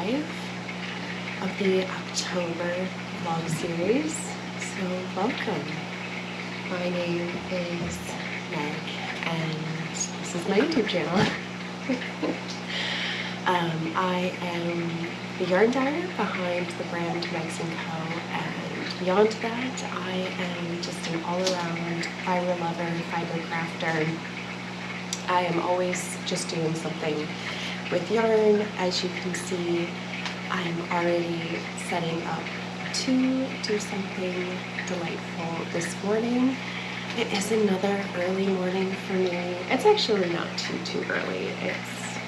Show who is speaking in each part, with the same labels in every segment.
Speaker 1: 5 of the October vlog series. So welcome. My name is Meg and this is my YouTube channel. I am the yarn dyer behind the brand Meg's & Co, and beyond that I am just an all-around fiber lover, fiber crafter. I am always just doing something with yarn. As you can see, I'm already setting up to do something delightful this morning. It is another early morning for me. It's actually not too early.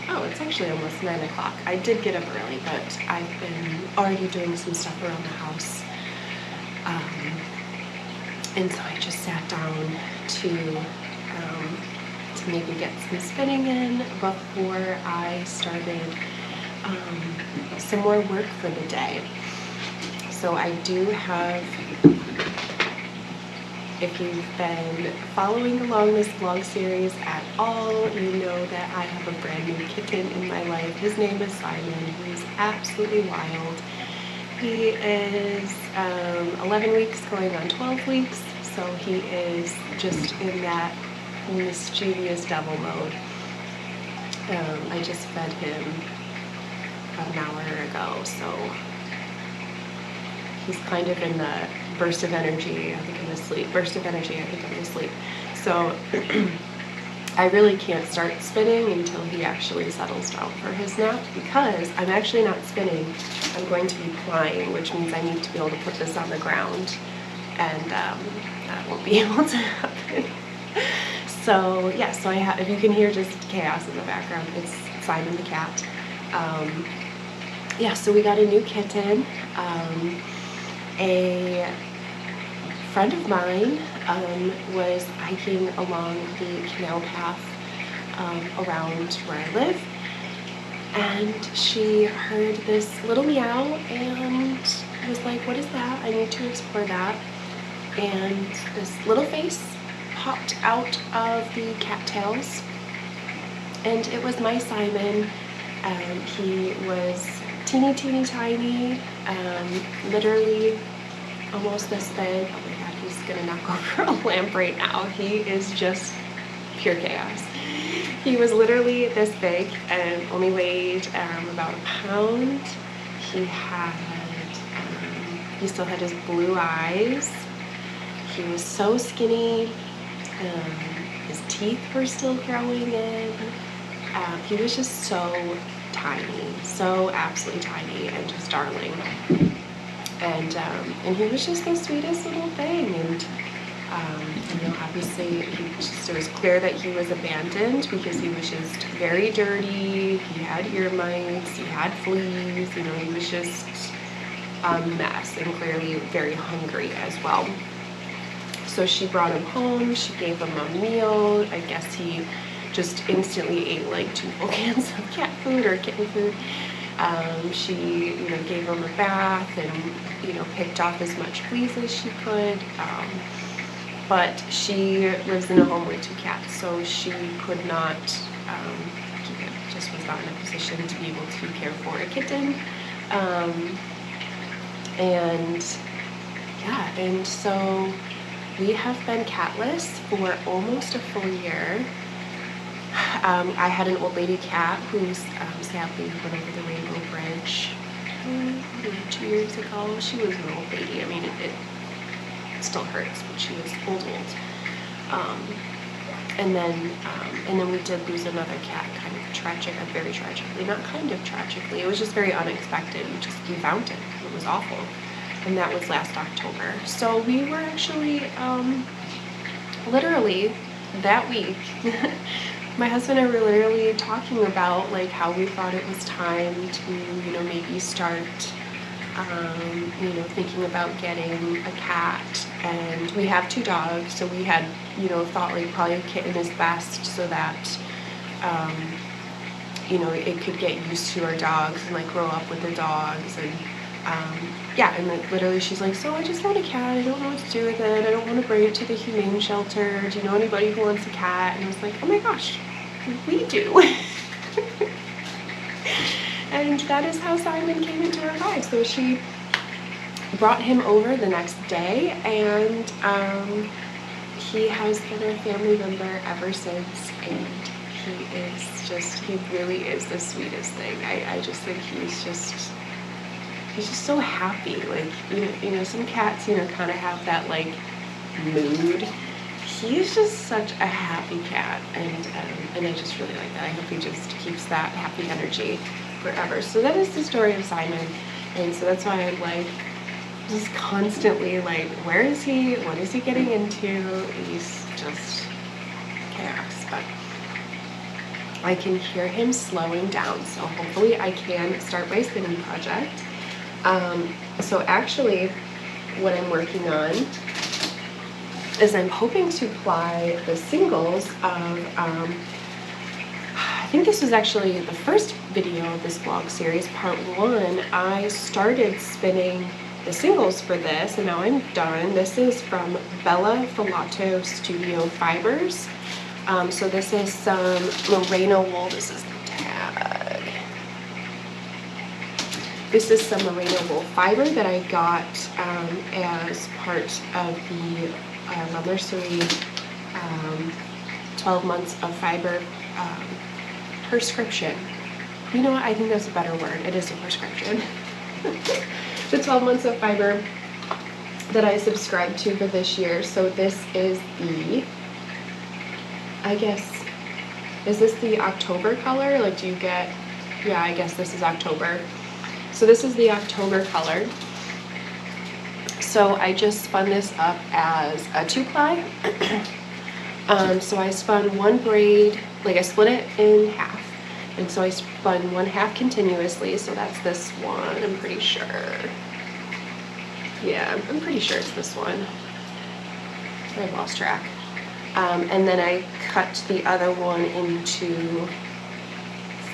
Speaker 1: It's actually almost 9 o'clock. I did get up early, but I've been already doing some stuff around the house. And so I just sat down to maybe get some spinning in before I started some more work for the day. So I do have, if you've been following along this vlog series at all, you know that I have a brand new kitten in my life. His name is Simon. He's absolutely wild. He is 11 weeks going on 12 weeks, so he is just in that mischievous devil mode. I just fed him about an hour ago, so he's kind of in the burst of energy, I think I'm asleep. So I really can't start spinning until he actually settles down for his nap, because I'm actually not spinning. I'm going to be plying, which means I need to be able to put this on the ground, and that won't be able to happen. So yeah, so I have, if you can hear just chaos in the background, it's Simon the cat. Yeah, so we got a new kitten. A friend of mine was hiking along the canal path around where I live, and she heard this little meow and was like, what is that? I need to explore that. And this little face popped out of the cattails, and it was my Simon. He was teeny tiny, literally almost this big. Oh my god, he's gonna knock over a lamp right now. He is just pure chaos. He was literally this big and only weighed about a pound. He still had his blue eyes. He was so skinny. His teeth were still growing in. He was just so tiny, so absolutely tiny, and just darling. And he was just the sweetest little thing. And you know, obviously, it was clear that he was abandoned because he was just very dirty. He had ear mites. He had fleas. You know, he was just a mess, and clearly very hungry as well. So she brought him home. She gave him a meal. I guess he just instantly ate like 2 full cans of cat food or kitten food. She, you know, gave him a bath and, you know, picked off as much fleas as she could. But she lives in a home with 2 cats, so she could not keep him. Just was not in a position to be able to care for a kitten. And yeah, and so we have been catless for almost a full year. I had an old lady cat who's sadly went over the Rainbow Bridge 2 years ago. She was an old lady. I mean, it still hurts, but she was old. And then we did lose another cat, kind of very tragically. Not kind of tragically. It was just very unexpected. We found it. It was awful. And that was last October. So we were actually literally that week. My husband and I were literally talking about like how we thought it was time to, you know, maybe start, you know, thinking about getting a cat. And we have 2 dogs, so we had, you know, thought like probably a kitten is best so that, you know, it could get used to our dogs and like grow up with the dogs. And yeah, and then literally she's like, so I just want a cat. I don't know what to do with it. I don't want to bring it to the humane shelter. Do you know anybody who wants a cat? And I was like, oh my gosh, we do. And And that is how Simon came into our lives. So she brought him over the next day, and he has been a family member ever since, and he really is the sweetest thing. I just think he's just so happy. Like, you know, some cats, you know, kind of have that like mood. He's just such a happy cat, and I just really like that. I hope he just keeps that happy energy forever. So that is the story of Simon, and so that's why I'm like just constantly like, where is he? What is he getting into? He's just chaos, but I can hear him slowing down, so hopefully I can start my spinning project. So actually, what I'm working on is I'm hoping to ply the singles of, I think this was actually the first video of this vlog series, part 1. I started spinning the singles for this, and now I'm done. This is from Bella Filato Studio Fibers. So this is some merino wool. This is the tag. This is some merino wool fiber that I got as part of the La Mercerie 12 months of fiber prescription. You know what? I think that's a better word. It is a prescription. The 12 months of fiber that I subscribed to for this year. So this is the, I guess, is this the October color? Like, do you get, yeah, I guess this is October. So this is the October color. So I just spun this up as a 2-ply. So I spun one braid, like I split it in half. And so I spun one half continuously. So that's this one, I'm pretty sure. Yeah, I'm pretty sure it's this one. I lost track. And then I cut the other one into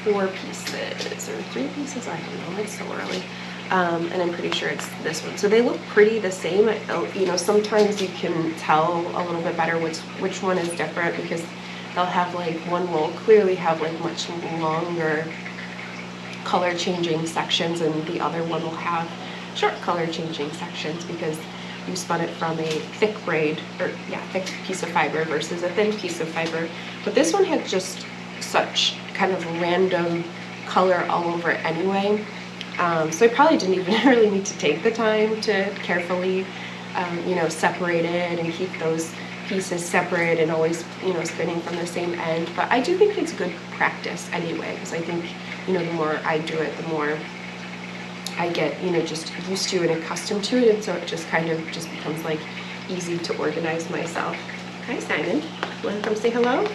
Speaker 1: 4 pieces or 3 pieces, I don't know, it's so early. And I'm pretty sure it's this one. So they look pretty the same. You know, sometimes you can tell a little bit better which one is different, because they'll have like, one will clearly have like much longer color changing sections, and the other one will have short color changing sections because you spun it from a thick braid, or yeah, thick piece of fiber versus a thin piece of fiber. But this one had just such kind of random color all over it anyway. So I probably didn't even really need to take the time to carefully, you know, separate it and keep those pieces separate and always, you know, spinning from the same end. But I do think it's good practice anyway, because I think, you know, the more I do it, the more I get, you know, just used to and accustomed to it, and so it just kind of just becomes like easy to organize myself. Hi, Simon. Want to come say hello?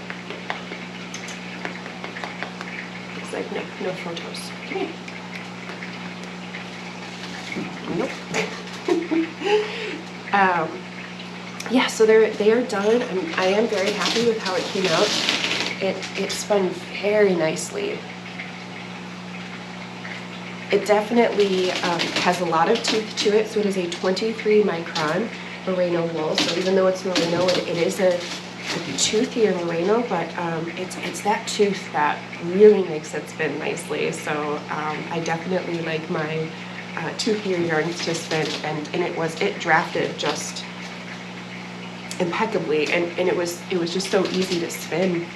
Speaker 1: It's like, no photos. Come here. Nope. Yeah, so they are done. I am very happy with how it came out. It spun very nicely. It definitely has a lot of tooth to it. So it is a 23 micron merino wool. So even though it's merino, it is a toothier merino, but it's that tooth that really makes it spin nicely. So I definitely like my toothier yarns to spin, and it drafted just impeccably, and it was just so easy to spin.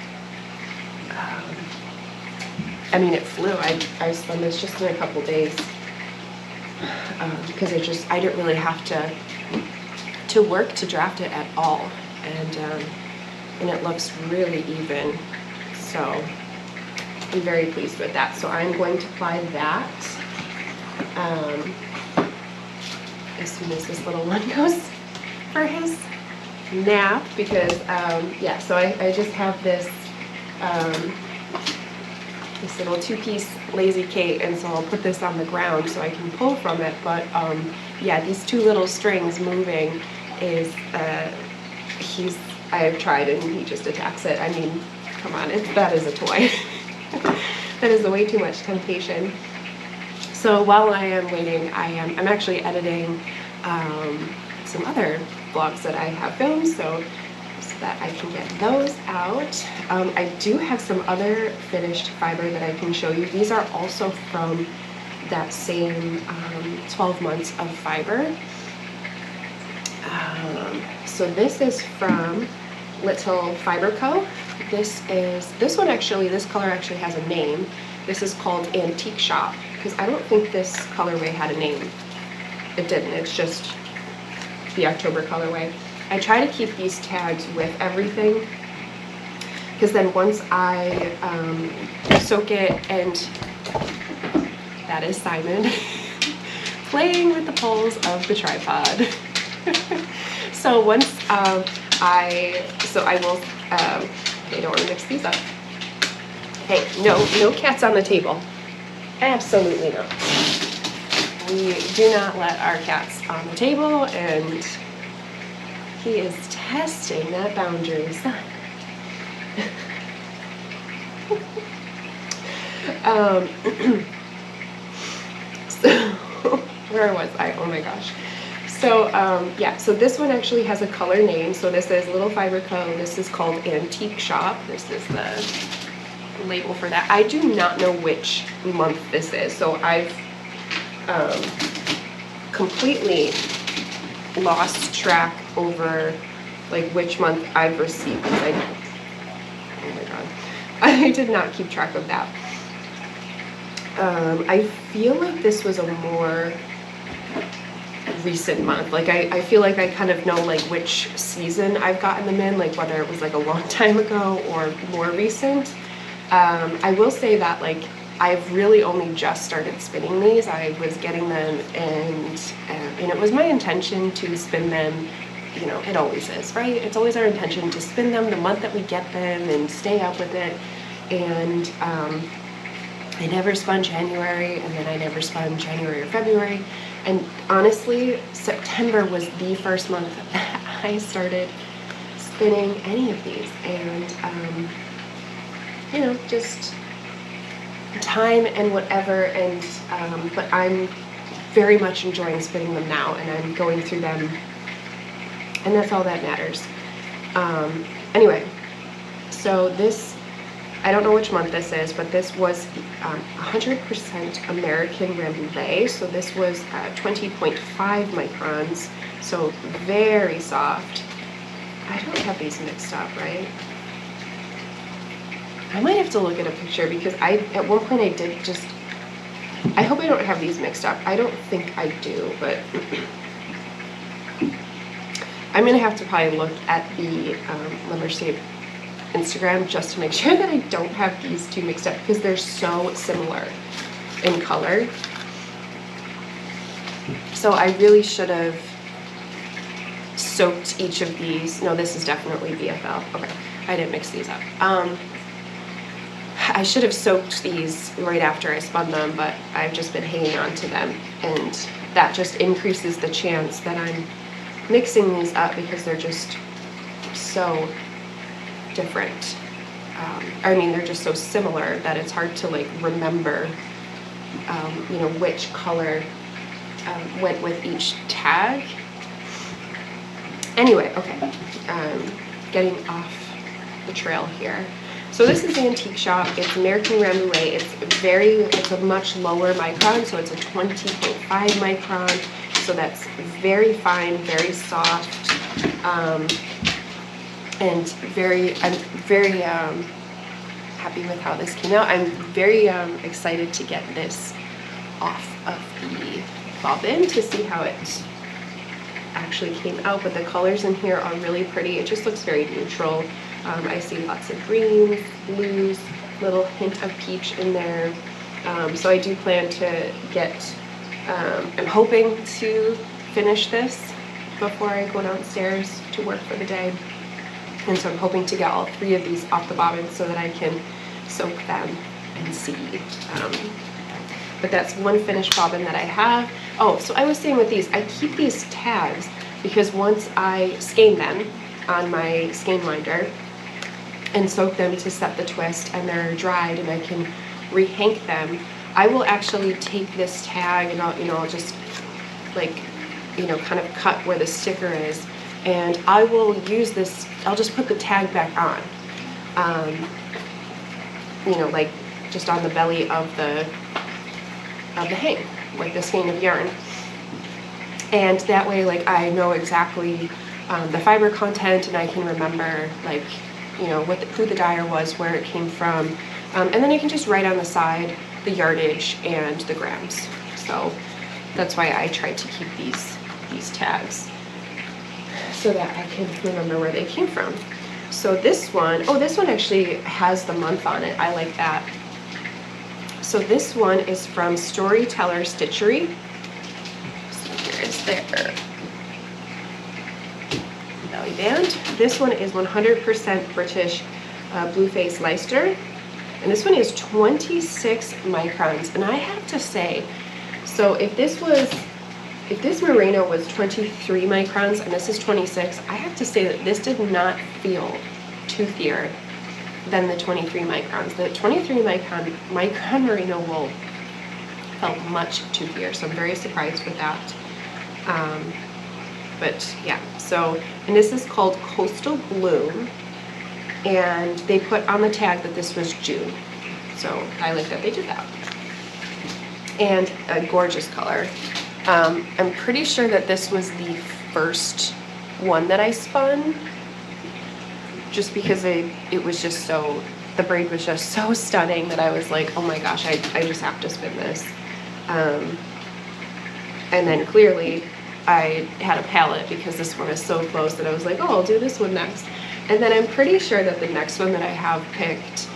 Speaker 1: I mean, it flew. I spun this just in a couple days because I didn't really have to work to draft it at all, and it looks really even. So I'm very pleased with that. So I'm going to apply that as soon as this little one goes for his nap, because yeah, so I just have this this little 2-piece lazy Kate, and so I'll put this on the ground so I can pull from it. But yeah, these 2 little strings moving is I've tried and he just attacks it. I mean, come on, that is a toy. That is way too much temptation. So while I am waiting, I'm actually editing some other vlogs that I have filmed. So that I can get those out. I do have some other finished fiber that I can show you. These are also from that same 12 months of fiber. So this is from Little Fiber Co. This color actually has a name. This is called Antique Shop, because I don't think this colorway had a name. It didn't, it's just the October colorway. I try to keep these tags with everything, because then once I soak it, and that is Simon playing with the poles of the tripod. So once I will, I don't want to mix these up. Hey, no cats on the table. Absolutely not. We do not let our cats on the table, and he is testing that boundary. So where was I? Oh my gosh. So yeah, so this one actually has a color name. So this is Little Fiber Co. This is called Antique Shop. This is the label for that. I do not know which month this is, so I've completely lost track over like which month I've received. Oh my god, I did not keep track of that. I feel like this was a more recent month. Like I feel like I kind of know like which season I've gotten them in, like whether it was like a long time ago or more recent. I will say that like I've really only just started spinning these. I was getting them, and it was my intention to spin them. You know, it always is, right? It's always our intention to spin them the month that we get them and stay up with it. And I never spun January, and then I never spun January or February. And honestly, September was the first month that I started spinning any of these. And, you know, just time and whatever. And, but I'm very much enjoying spinning them now, and I'm going through them, and that's all that matters. Anyway, so this, I don't know which month this is, but this was 100% American Rambouillet. So this was 20.5 microns, so very soft. I don't have these mixed up, right? I might have to look at a picture, because at one point I did just, I hope I don't have these mixed up. I don't think I do, but I'm gonna have to probably look at the immersed Instagram just to make sure that I don't have these two mixed up, because they're so similar in color. So I really should have soaked each of these. No, this is definitely BFL. Okay, I didn't mix these up. I should have soaked these right after I spun them, but I've just been hanging on to them, and that just increases the chance that I'm mixing these up, because they're just so different. I mean, they're just so similar that it's hard to like remember, you know, which color went with each tag. Anyway, okay, getting off the trail here. So this is Antique Shop. It's American Rambouillet. It's a much lower micron, so it's a 20.5 micron. So that's very fine, very soft, and I'm very happy with how this came out. I'm very excited to get this off of the bobbin to see how it actually came out, but the colors in here are really pretty. It just looks very neutral. I see lots of greens, blues, little hint of peach in there. So I do plan to get, I'm hoping to finish this before I go downstairs to work for the day. And so I'm hoping to get all three of these off the bobbin so that I can soak them and see. But that's one finished bobbin that I have. Oh, so I was saying with these, I keep these tags because once I skein them on my skein winder and soak them to set the twist, and they're dried and I can rehank them, I will actually take this tag and I'll just like, kind of cut where the sticker is and I will use this, I'll just put the tag back on, you know, like just on the belly of the hang, like the skein of yarn. And that way, like, I know exactly the fiber content, and I can remember, like, you know, who the dyer was, where it came from, and then I can just write on the side the yardage and the grams. So that's why I try to keep these tags, so that I can remember where they came from. So this one, oh, this one actually has the month on it. I like that. So this one is from Storyteller Stitchery. So here is their belly band. This one is 100% British Blueface Leicester. And this one is 26 microns. And I have to say, so if this merino was 23 microns and this is 26, I have to say that this did not feel toothier than the 23 microns. The 23 micron merino wool felt much toothier, so I'm very surprised with that. But yeah, so, and this is called Coastal Bloom, and they put on the tag that this was June. So I like that they did that. And a gorgeous color. I'm pretty sure that this was the first one that I spun, just because it was just so, the braid was just so stunning that I was like, oh my gosh, I just have to spin this. And then clearly I had a palette because this one is so close that I was like, oh, I'll do this one next. And then I'm pretty sure that the next one that I have picked,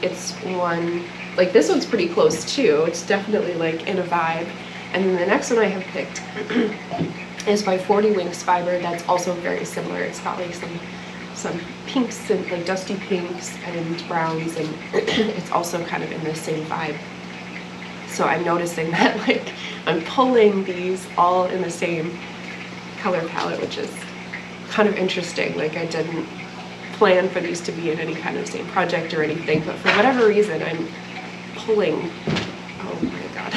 Speaker 1: it's one, like this one's pretty close too. It's definitely like in a vibe. And then the next one I have picked is by 40 Winks Fiber. That's also very similar. It's got like some pinks and like dusty pinks and browns, and it's also kind of in the same vibe. So I'm noticing that like I'm pulling these all in the same color palette, which is kind of interesting. Like I didn't plan for these to be in any kind of same project or anything, but for whatever reason I'm pulling, oh my god.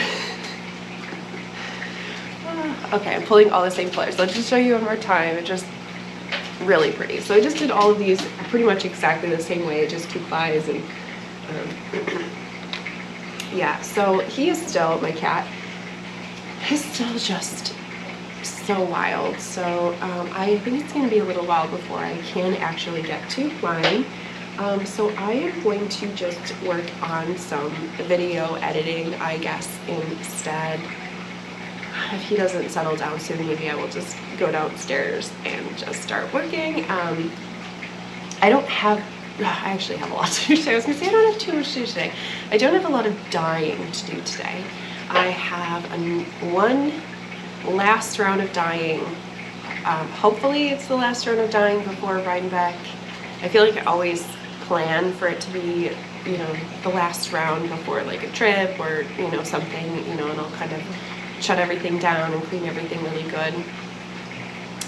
Speaker 1: Okay, I'm pulling all the same colors. Let's just show you one more time. It just really pretty. So I just did all of these pretty much exactly the same way, just 2 plies, and yeah, so he is still, my cat, he's still just so wild. So I think it's going to be a little while before I can actually get to flying. So I am going to just work on some video editing, I guess, instead. If he doesn't settle down soon, maybe I will just go downstairs and just start working. I actually have a lot to do today. I was going to say I don't have too much to do today. I don't have a lot of dyeing to do today. I have one last round of dyeing. Hopefully it's the last round of dyeing before Rhinebeck. I feel like I always plan for it to be, you know, the last round before like a trip or, you know, something, you know, and I'll kind of shut everything down and clean everything really good.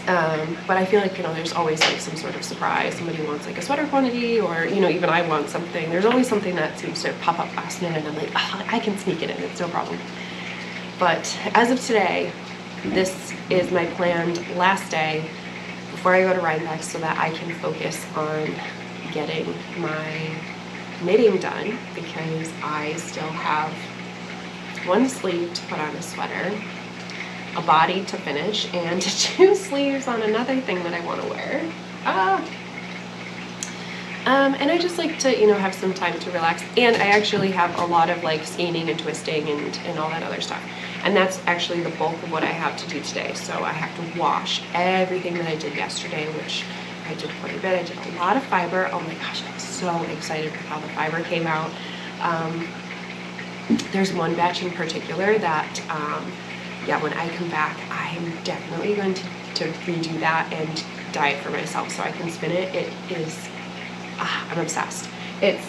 Speaker 1: But I feel like, you know, there's always like some sort of surprise. Somebody wants like a sweater quantity, or, you know, even I want something. There's always something that seems to pop up last minute and I'm like, oh, I can sneak it in, it's no problem. But as of today, this is my planned last day before I go to Rhinebeck, so that I can focus on getting my knitting done, because I still have one sleeve to put on a sweater, a body to finish, and 2 sleeves on another thing that I want to wear. And I just like to, you know, have some time to relax. And I actually have a lot of like skeins and twisting and all that other stuff. And that's actually the bulk of what I have to do today. So I have to wash everything that I did yesterday, which I did quite a bit. I did a lot of fiber. Oh my gosh, I'm so excited with how the fiber came out. There's one batch in particular that, yeah, when I come back, I'm definitely going to redo that and dye it for myself so I can spin it. It is, I'm obsessed. It's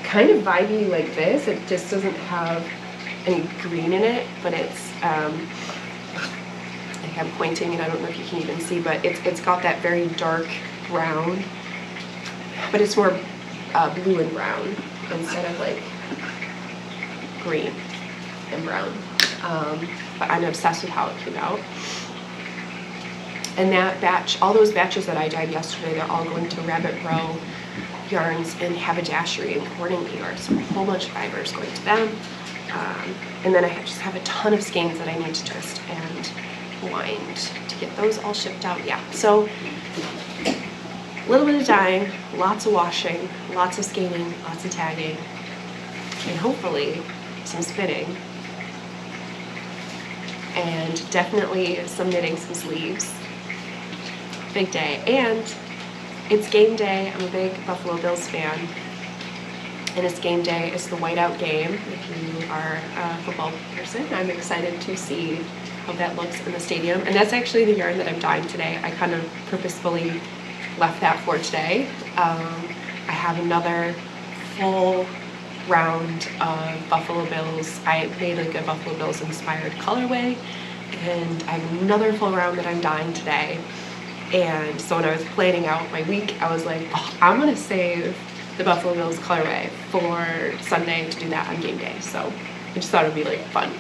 Speaker 1: kind of vibey like this. It just doesn't have any green in it, but it's, like I'm pointing and I don't know if you can even see, but it's got that very dark brown, but it's more blue and brown instead of like green and brown. But I'm obsessed with how it came out. And that batch, all those batches that I dyed yesterday, they're all going to Rabbit Row Yarns and Haberdashery in Corning, so a whole bunch of fibers going to them. And then I just have a ton of skeins that I need to twist and wind to get those all shipped out. Yeah, so a little bit of dyeing, lots of washing, lots of skeining, lots of tagging, and hopefully some spinning. And definitely some knitting some sleeves. Big day. And it's game day. I'm a big Buffalo Bills fan. And it's game day. It's the whiteout game. If you are a football person, I'm excited to see how that looks in the stadium. And that's actually the yarn that I'm dyeing today. I kind of purposefully left that for today. I have another full round of Buffalo Bills. I made like a Buffalo Bills inspired colorway, and I have another full round that I'm dyeing today. And so when I was planning out my week, I was like, oh, I'm gonna save the Buffalo Bills colorway for Sunday to do that on game day. So I just thought it'd be like fun.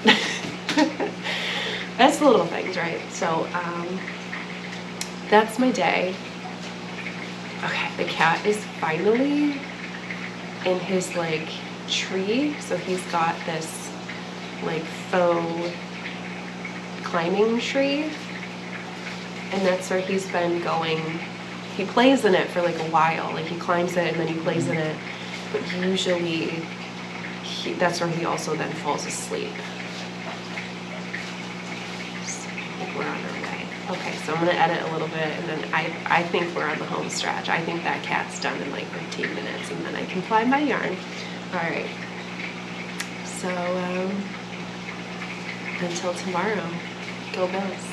Speaker 1: That's the little things, right? So that's my day. Okay, the cat is finally in his like tree. So he's got this like faux climbing tree, and that's where he's been going. He plays in it for like a while, like he climbs it and then he plays in it, but usually that's where he also then falls asleep. So I think we're on our way. Okay, so I'm gonna edit a little bit, and then I think we're on the home stretch. I think that cat's done in like 15 minutes, and then I can fly my yarn. All right, so until tomorrow, go Bills.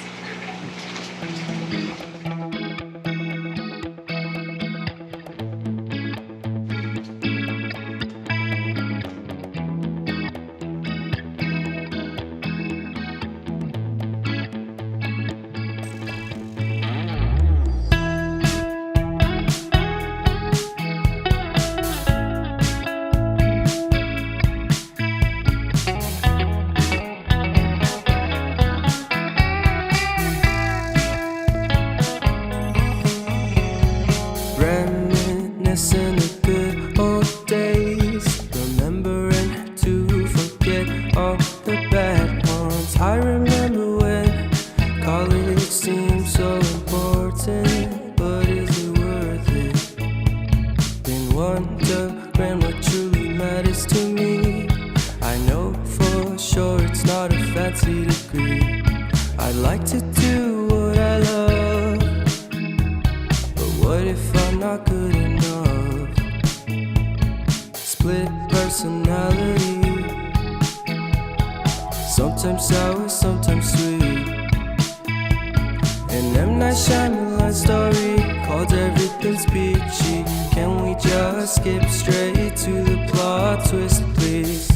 Speaker 2: Reminiscing the good old days, remembering to forget all the bad ones. I remember when college seemed so important, but is it worth it? Been wondering what truly matters to me. I know for sure it's not a fancy degree. I'd like to do what I love, but what if I'm not good enough? Split personality, sometimes sour, sometimes sweet. An M. Night Shyamalan story called Everything's Peachy. Can we just skip straight to the plot twist, please?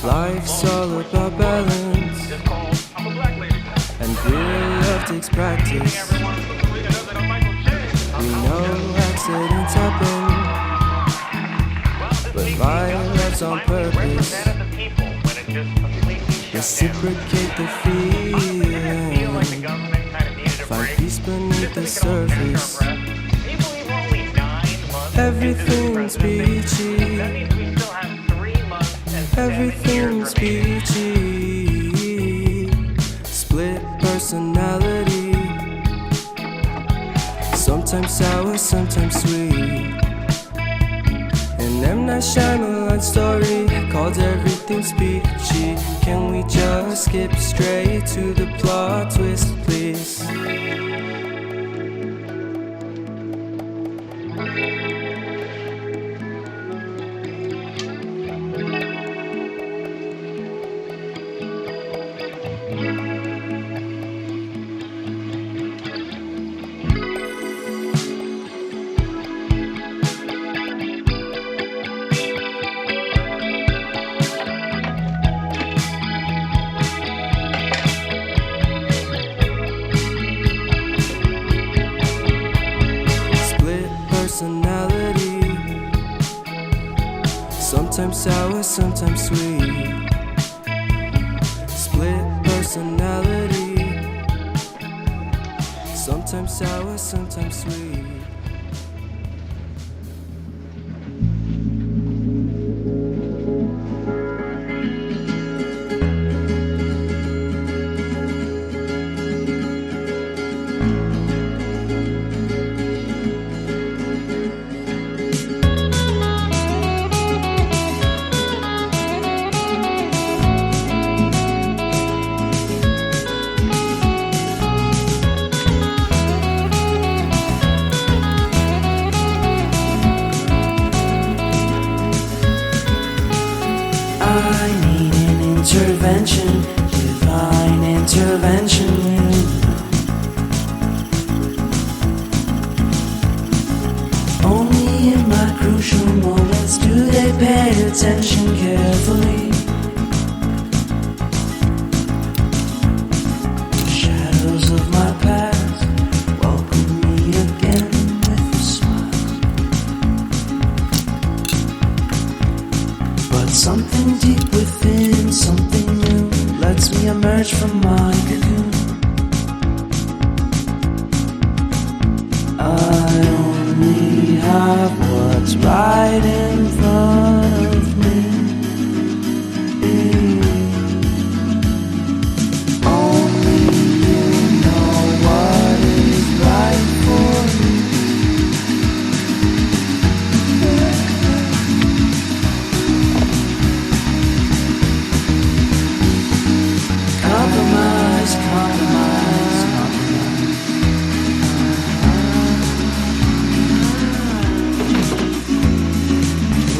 Speaker 2: Life's all about balance, and real love takes practice. We know accidents happen, but my love's on purpose. Reciprocate the feeling, find peace beneath the surface. Everything's peachy, everything's peachy. Split personality, sometimes sour, sometimes sweet. An M. Night Shyamalan story called Everything's Peachy. Can we just skip straight to the plot twist, please? sometimes sour, sometimes sweet. Split personality, sometimes sour, sometimes sweet.
Speaker 3: I need an intervention, divine intervention, you know. Only in my crucial moments do they pay attention carefully. The shadows of my past welcome me again with a smile. But something deep within, something new, lets me emerge from my cocoon. I only have what's right in front of me. Only you know what is right for me. Compromise, compromise, compromise.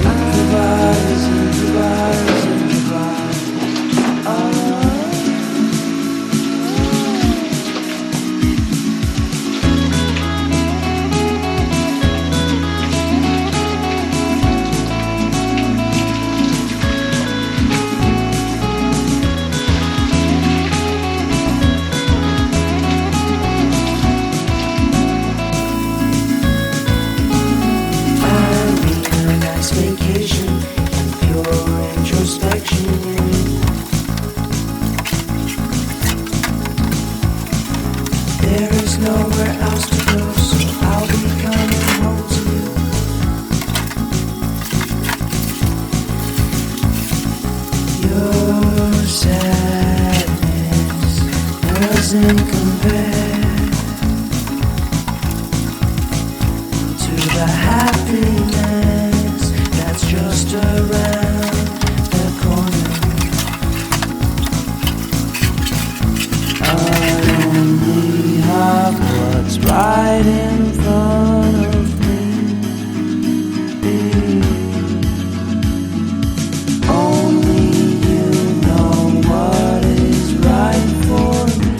Speaker 3: Improvise, improvise, improvise. I need a nice vacation and pure introspection. There is nowhere else to go, so I'll be coming home to you. Your sadness doesn't compare to the happiness that's just around the corner. I only have what's right in front of me. Only you know what is right for me.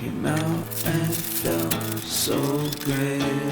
Speaker 3: came out and felt so great.